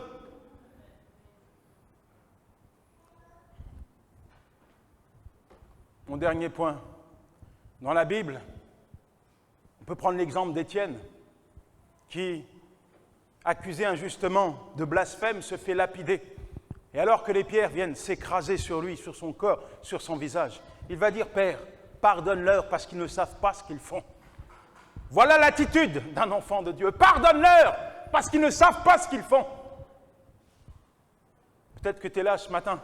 Mon dernier point. Dans la Bible, on peut prendre l'exemple d'Étienne, qui, accusé injustement de blasphème, se fait lapider. Et alors que les pierres viennent s'écraser sur lui, sur son corps, sur son visage, il va dire, Père, pardonne-leur parce qu'ils ne savent pas ce qu'ils font. Voilà l'attitude d'un enfant de Dieu. Pardonne-leur parce qu'ils ne savent pas ce qu'ils font. Peut-être que tu es là ce matin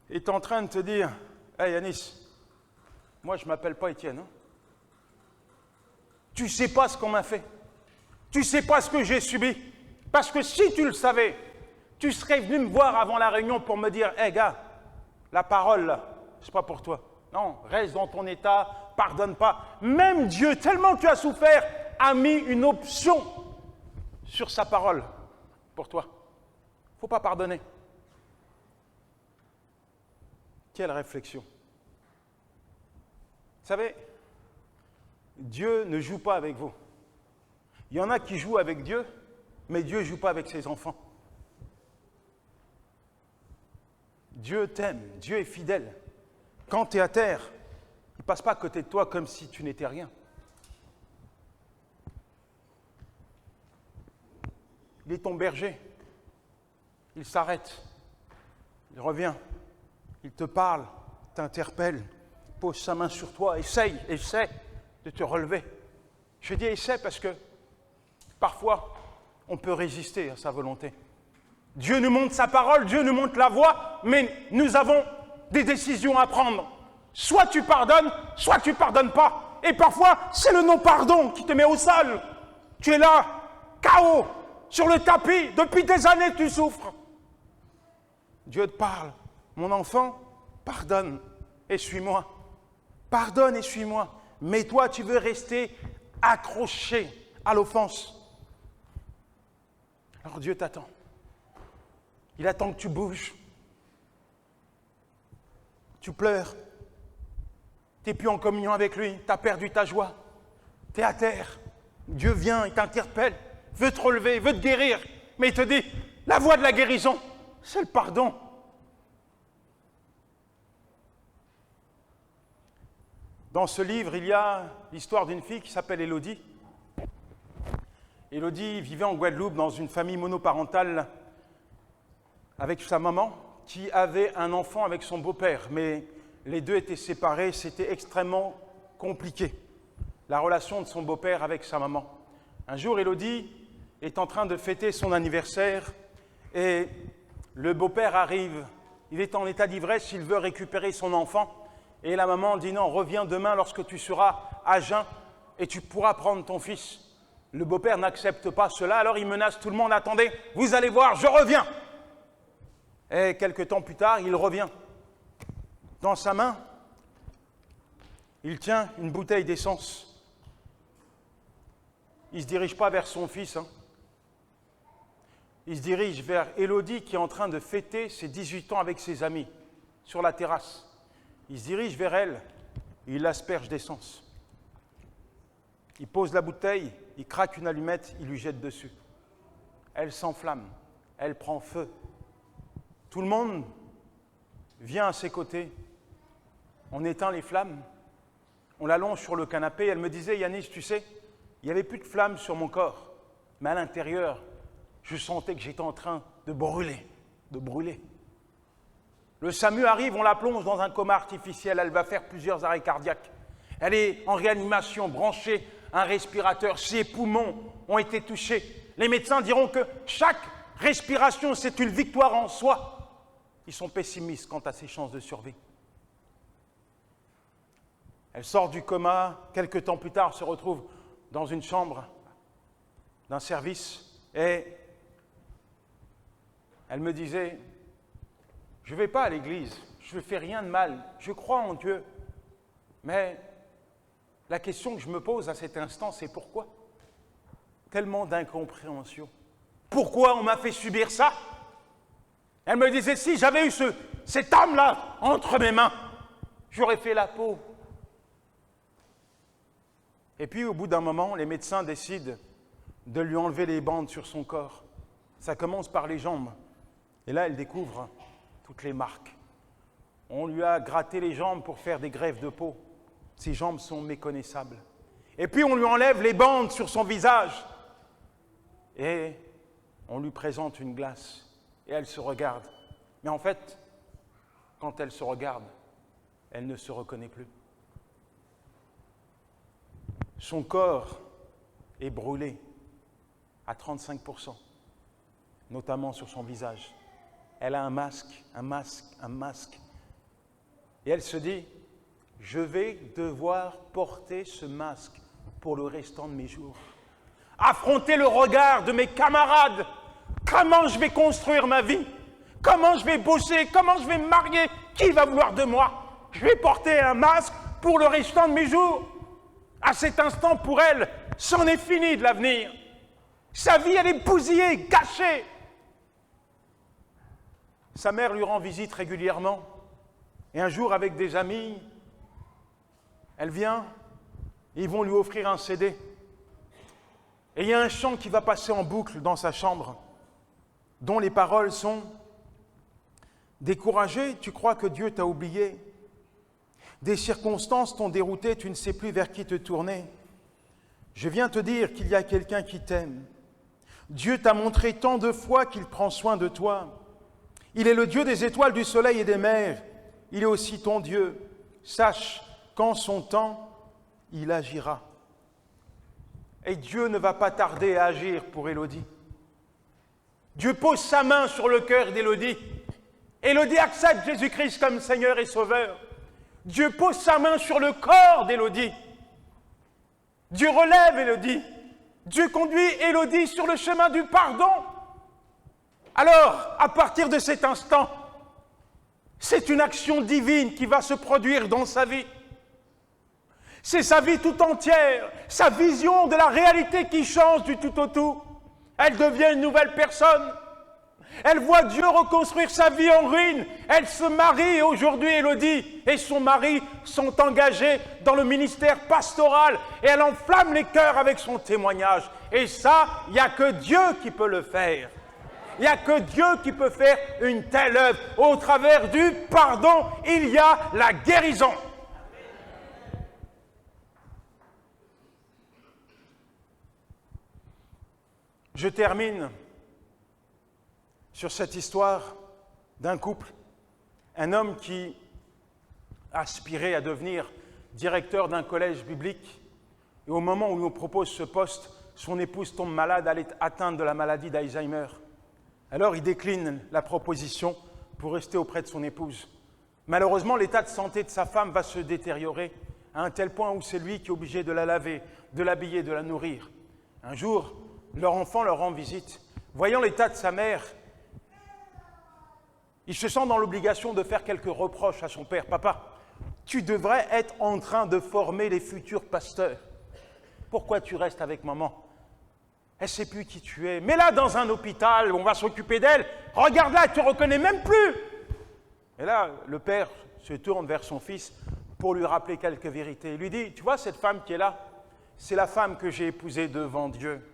et tu es en train de te dire, hey Yanis, moi je ne m'appelle pas Étienne. Hein. Tu ne sais pas ce qu'on m'a fait. Tu ne sais pas ce que j'ai subi. Parce que si tu le savais, tu serais venu me voir avant la réunion pour me dire, hey gars, la parole là, c'est pas pour toi. Non, reste dans ton état, pardonne pas. Même Dieu, tellement tu as souffert, a mis une option sur sa parole pour toi. Il ne faut pas pardonner. Quelle réflexion. Vous savez, Dieu ne joue pas avec vous. Il y en a qui jouent avec Dieu, mais Dieu ne joue pas avec ses enfants. Dieu t'aime, Dieu est fidèle. Quand tu es à terre, il ne passe pas à côté de toi comme si tu n'étais rien. Il est ton berger. Il s'arrête. Il revient. Il te parle, t'interpelle, pose sa main sur toi, essaie de te relever. Je dis essaie parce que parfois, on peut résister à sa volonté. Dieu nous montre sa parole, Dieu nous montre la voie, mais nous avons des décisions à prendre. Soit tu pardonnes, soit tu ne pardonnes pas. Et parfois, c'est le non-pardon qui te met au sol. Tu es là, KO, sur le tapis. Depuis des années, tu souffres. Dieu te parle. Mon enfant, pardonne et suis-moi. Pardonne et suis-moi. Mais toi, tu veux rester accroché à l'offense. Alors Dieu t'attend. Il attend que tu bouges. Tu pleures. Tu n'es plus en communion avec lui. Tu as perdu ta joie. Tu es à terre. Dieu vient, il t'interpelle, veut te relever, veut te guérir. Mais il te dit, la voie de la guérison, c'est le pardon. Dans ce livre, il y a l'histoire d'une fille qui s'appelle Élodie. Élodie vivait en Guadeloupe dans une famille monoparentale avec sa maman qui avait un enfant avec son beau-père. Mais les deux étaient séparés, c'était extrêmement compliqué, la relation de son beau-père avec sa maman. Un jour, Élodie est en train de fêter son anniversaire et le beau-père arrive. Il est en état d'ivresse, il veut récupérer son enfant. Et la maman dit non, reviens demain lorsque tu seras à jeun et tu pourras prendre ton fils. Le beau-père n'accepte pas cela, alors il menace tout le monde, attendez, vous allez voir, je reviens. Et quelque temps plus tard, il revient. Dans sa main, il tient une bouteille d'essence. Il ne se dirige pas vers son fils. Il se dirige vers Élodie qui est en train de fêter ses 18 ans avec ses amis sur la terrasse. Il se dirige vers elle, il l'asperge d'essence. Il pose la bouteille, il craque une allumette, il lui jette dessus. Elle s'enflamme, elle prend feu. Tout le monde vient à ses côtés. On éteint les flammes, on l'allonge sur le canapé. Elle me disait, Yanis, tu sais, il n'y avait plus de flammes sur mon corps, mais à l'intérieur, je sentais que j'étais en train de brûler, de brûler. Le SAMU arrive, on la plonge dans un coma artificiel, elle va faire plusieurs arrêts cardiaques. Elle est en réanimation, branchée à un respirateur, ses poumons ont été touchés. Les médecins diront que chaque respiration, c'est une victoire en soi. Ils sont pessimistes quant à ses chances de survie. Elle sort du coma, quelques temps plus tard, se retrouve dans une chambre d'un service et elle me disait, je ne vais pas à l'église, je ne fais rien de mal, je crois en Dieu. Mais la question que je me pose à cet instant, c'est pourquoi? Tellement d'incompréhension. Pourquoi on m'a fait subir ça? Elle me disait, si j'avais eu cet homme-là entre mes mains, j'aurais fait la peau. Et puis, au bout d'un moment, les médecins décident de lui enlever les bandes sur son corps. Ça commence par les jambes. Et là, elle découvre toutes les marques. On lui a gratté les jambes pour faire des greffes de peau. Ses jambes sont méconnaissables. Et puis, on lui enlève les bandes sur son visage. Et on lui présente une glace. Et elle se regarde. Mais en fait, quand elle se regarde, elle ne se reconnaît plus. Son corps est brûlé à 35%, notamment sur son visage. Elle a un masque. Et elle se dit, je vais devoir porter ce masque pour le restant de mes jours. Affronter le regard de mes camarades. Comment je vais construire ma vie? Comment je vais bosser? Comment je vais me marier? Qui va vouloir de moi? Je vais porter un masque pour le restant de mes jours. À cet instant, pour elle, c'en est fini de l'avenir. Sa vie, elle est bousillée, gâchée. Sa mère lui rend visite régulièrement. Et un jour, avec des amis, elle vient, et ils vont lui offrir un CD. Et il y a un chant qui va passer en boucle dans sa chambre, dont les paroles sont « Découragé, tu crois que Dieu t'a oublié. Des circonstances t'ont dérouté, tu ne sais plus vers qui te tourner. Je viens te dire qu'il y a quelqu'un qui t'aime. Dieu t'a montré tant de fois qu'il prend soin de toi. Il est le Dieu des étoiles, du soleil et des mers. Il est aussi ton Dieu. Sache qu'en son temps, il agira. » Et Dieu ne va pas tarder à agir pour Élodie. Dieu pose sa main sur le cœur d'Élodie. Élodie accepte Jésus-Christ comme Seigneur et Sauveur. Dieu pose sa main sur le corps d'Élodie. Dieu relève Élodie. Dieu conduit Élodie sur le chemin du pardon. Alors, à partir de cet instant, c'est une action divine qui va se produire dans sa vie. C'est sa vie tout entière, sa vision de la réalité qui change du tout au tout. Elle devient une nouvelle personne. Elle voit Dieu reconstruire sa vie en ruine. Elle se marie et aujourd'hui, Élodie et son mari sont engagés dans le ministère pastoral et elle enflamme les cœurs avec son témoignage. Et ça, il n'y a que Dieu qui peut le faire. Il n'y a que Dieu qui peut faire une telle œuvre. Au travers du pardon, il y a la guérison. Je termine sur cette histoire d'un couple, un homme qui aspirait à devenir directeur d'un collège biblique. Et au moment où il nous propose ce poste, son épouse tombe malade, elle est atteinte de la maladie d'Alzheimer. Alors il décline la proposition pour rester auprès de son épouse. Malheureusement, l'état de santé de sa femme va se détériorer à un tel point où c'est lui qui est obligé de la laver, de l'habiller, de la nourrir. Un jour, leur enfant leur rend visite. Voyant l'état de sa mère, il se sent dans l'obligation de faire quelques reproches à son père. « Papa, tu devrais être en train de former les futurs pasteurs. Pourquoi tu restes avec maman ? Elle ne sait plus qui tu es. Mets-la dans un hôpital, on va s'occuper d'elle. Regarde-la, elle ne te reconnaît même plus. » Et là, le père se tourne vers son fils pour lui rappeler quelques vérités. Il lui dit, « Tu vois cette femme qui est là ? C'est la femme que j'ai épousée devant Dieu.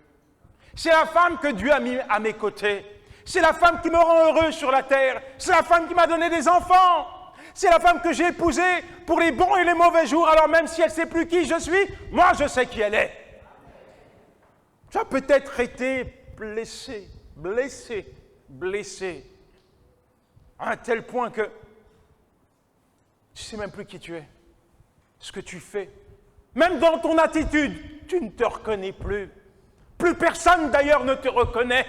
C'est la femme que Dieu a mis à mes côtés. C'est la femme qui me rend heureux sur la terre. C'est la femme qui m'a donné des enfants. C'est la femme que j'ai épousée pour les bons et les mauvais jours. Alors même si elle ne sait plus qui je suis, moi je sais qui elle est. » Tu as peut-être été blessé, à un tel point que tu ne sais même plus qui tu es, ce que tu fais. Même dans ton attitude, tu ne te reconnais plus. Plus personne d'ailleurs ne te reconnaît.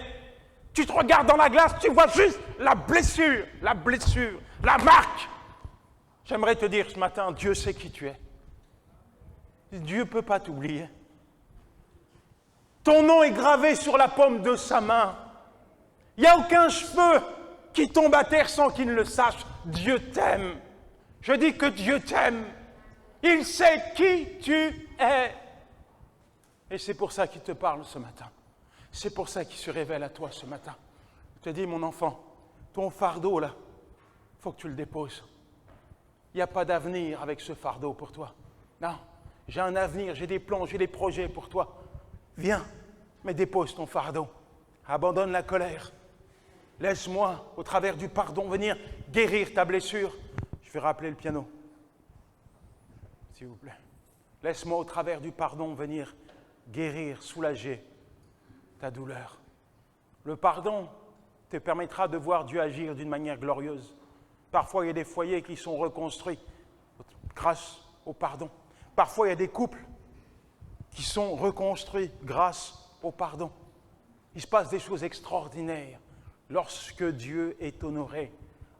Tu te regardes dans la glace, tu vois juste la blessure, la marque. J'aimerais te dire ce matin, Dieu sait qui tu es. Dieu ne peut pas t'oublier. Ton nom est gravé sur la paume de sa main. Il n'y a aucun cheveu qui tombe à terre sans qu'il ne le sache. Dieu t'aime. Je dis que Dieu t'aime. Il sait qui tu es. Et c'est pour ça qu'il te parle ce matin. C'est pour ça qu'il se révèle à toi ce matin. Je te dis, mon enfant, ton fardeau là, il faut que tu le déposes. Il n'y a pas d'avenir avec ce fardeau pour toi. Non, j'ai un avenir, j'ai des plans, j'ai des projets pour toi. Viens, mais dépose ton fardeau. Abandonne la colère. Laisse-moi, au travers du pardon, venir guérir ta blessure. Je vais rappeler le piano. S'il vous plaît. Laisse-moi, au travers du pardon, venir guérir, soulager ta douleur. Le pardon te permettra de voir Dieu agir d'une manière glorieuse. Parfois, il y a des foyers qui sont reconstruits grâce au pardon. Parfois, il y a des couples qui sont reconstruits grâce au pardon. Il se passe des choses extraordinaires lorsque Dieu est honoré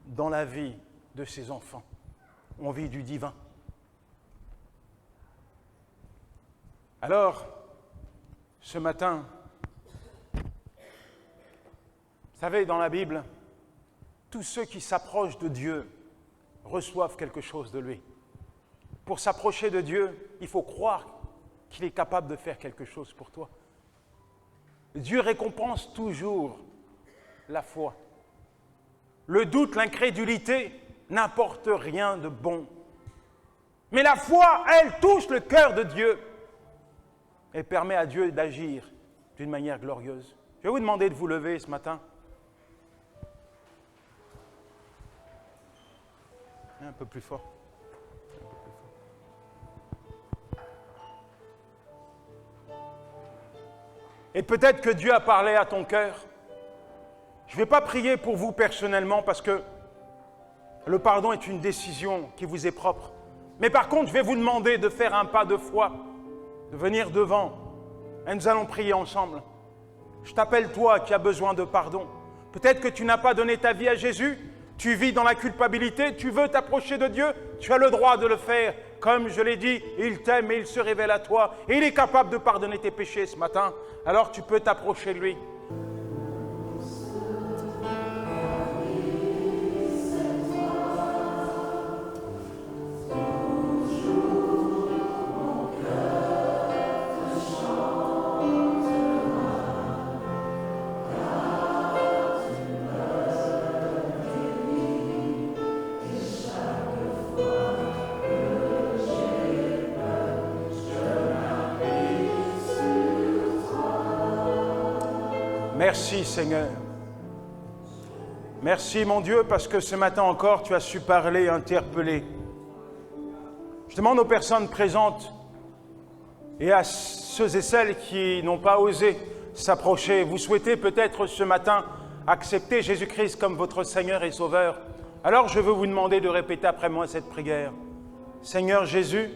dans la vie de ses enfants. On vit du divin. Alors, ce matin, vous savez, dans la Bible, tous ceux qui s'approchent de Dieu reçoivent quelque chose de lui. Pour s'approcher de Dieu, il faut croire qu'il est capable de faire quelque chose pour toi. Dieu récompense toujours la foi. Le doute, l'incrédulité n'apportent rien de bon. Mais la foi, elle, touche le cœur de Dieu et permet à Dieu d'agir d'une manière glorieuse. Je vais vous demander de vous lever ce matin. Un peu plus fort. Et peut-être que Dieu a parlé à ton cœur. Je ne vais pas prier pour vous personnellement parce que le pardon est une décision qui vous est propre. Mais par contre, je vais vous demander de faire un pas de foi, de venir devant. Et nous allons prier ensemble. Je t'appelle toi qui as besoin de pardon. Peut-être que tu n'as pas donné ta vie à Jésus. Tu vis dans la culpabilité, tu veux t'approcher de Dieu, tu as le droit de le faire. Comme je l'ai dit, il t'aime et il se révèle à toi. Et il est capable de pardonner tes péchés ce matin. Alors tu peux t'approcher de lui. Merci Seigneur. Merci mon Dieu parce que ce matin encore tu as su parler, interpeller. Je demande aux personnes présentes et à ceux et celles qui n'ont pas osé s'approcher. Vous souhaitez peut-être ce matin accepter Jésus-Christ comme votre Seigneur et Sauveur. Alors je veux vous demander de répéter après moi cette prière. Seigneur Jésus,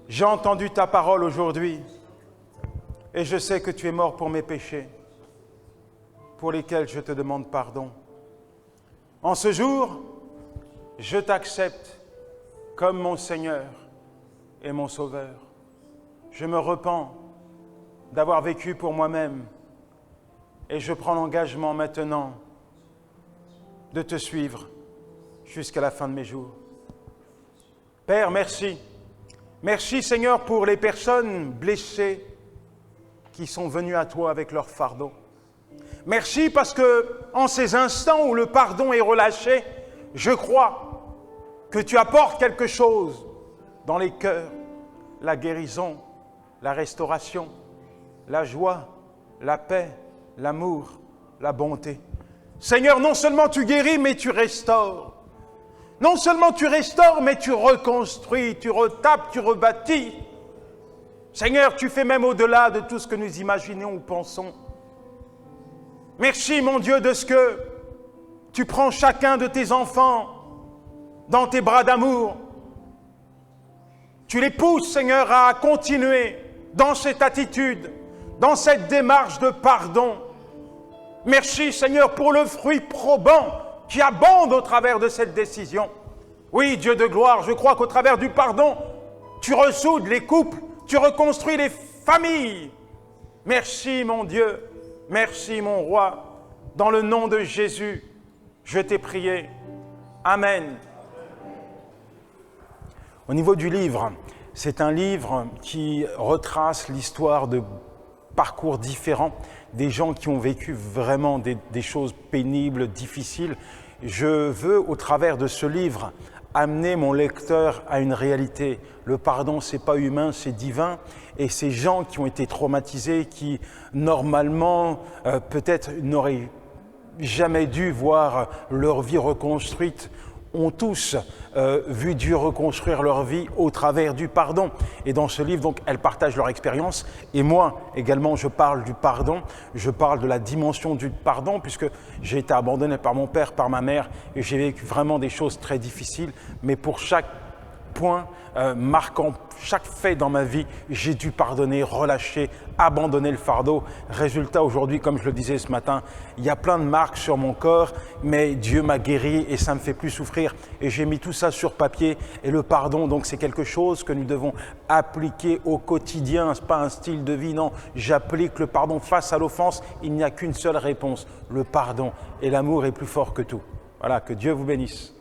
j'ai entendu ta parole aujourd'hui et je sais que tu es mort pour mes péchés, pour lesquels je te demande pardon. En ce jour, je t'accepte comme mon Seigneur et mon Sauveur. Je me repens d'avoir vécu pour moi-même et je prends l'engagement maintenant de te suivre jusqu'à la fin de mes jours. Père, merci. Merci Seigneur pour les personnes blessées qui sont venues à toi avec leur fardeau. Merci parce que, en ces instants où le pardon est relâché, je crois que tu apportes quelque chose dans les cœurs, la guérison, la restauration, la joie, la paix, l'amour, la bonté. Seigneur, non seulement tu guéris, mais tu restaures. Non seulement tu restaures, mais tu reconstruis, tu retapes, tu rebâtis. Seigneur, tu fais même au-delà de tout ce que nous imaginons ou pensons. Merci, mon Dieu, de ce que tu prends chacun de tes enfants dans tes bras d'amour. Tu les pousses, Seigneur, à continuer dans cette attitude, dans cette démarche de pardon. Merci, Seigneur, pour le fruit probant qui abonde au travers de cette décision. Oui, Dieu de gloire, je crois qu'au travers du pardon, tu ressoudes les couples, tu reconstruis les familles. Merci, mon Dieu. Merci, mon roi. Dans le nom de Jésus, je t'ai prié. Amen. Au niveau du livre, c'est un livre qui retrace l'histoire de parcours différents, des gens qui ont vécu vraiment des choses pénibles, difficiles. Je veux, au travers de ce livre, amener mon lecteur à une réalité. Le pardon, c'est pas humain, c'est divin. Et ces gens qui ont été traumatisés, qui normalement peut-être n'auraient jamais dû voir leur vie reconstruite, ont tous vu Dieu reconstruire leur vie au travers du pardon. Et dans ce livre, donc, elles partagent leur expérience. Et moi, également, je parle du pardon. Je parle de la dimension du pardon, puisque j'ai été abandonné par mon père, par ma mère, et j'ai vécu vraiment des choses très difficiles. Mais pour chaque point marquant, chaque fait dans ma vie, j'ai dû pardonner, relâcher, abandonner le fardeau. Résultat, aujourd'hui, comme je le disais ce matin, il y a plein de marques sur mon corps, mais Dieu m'a guéri et ça ne me fait plus souffrir. Et j'ai mis tout ça sur papier. Et le pardon, donc, c'est quelque chose que nous devons appliquer au quotidien. Ce n'est pas un style de vie, non. J'applique le pardon face à l'offense. Il n'y a qu'une seule réponse, le pardon. Et l'amour est plus fort que tout. Voilà, que Dieu vous bénisse.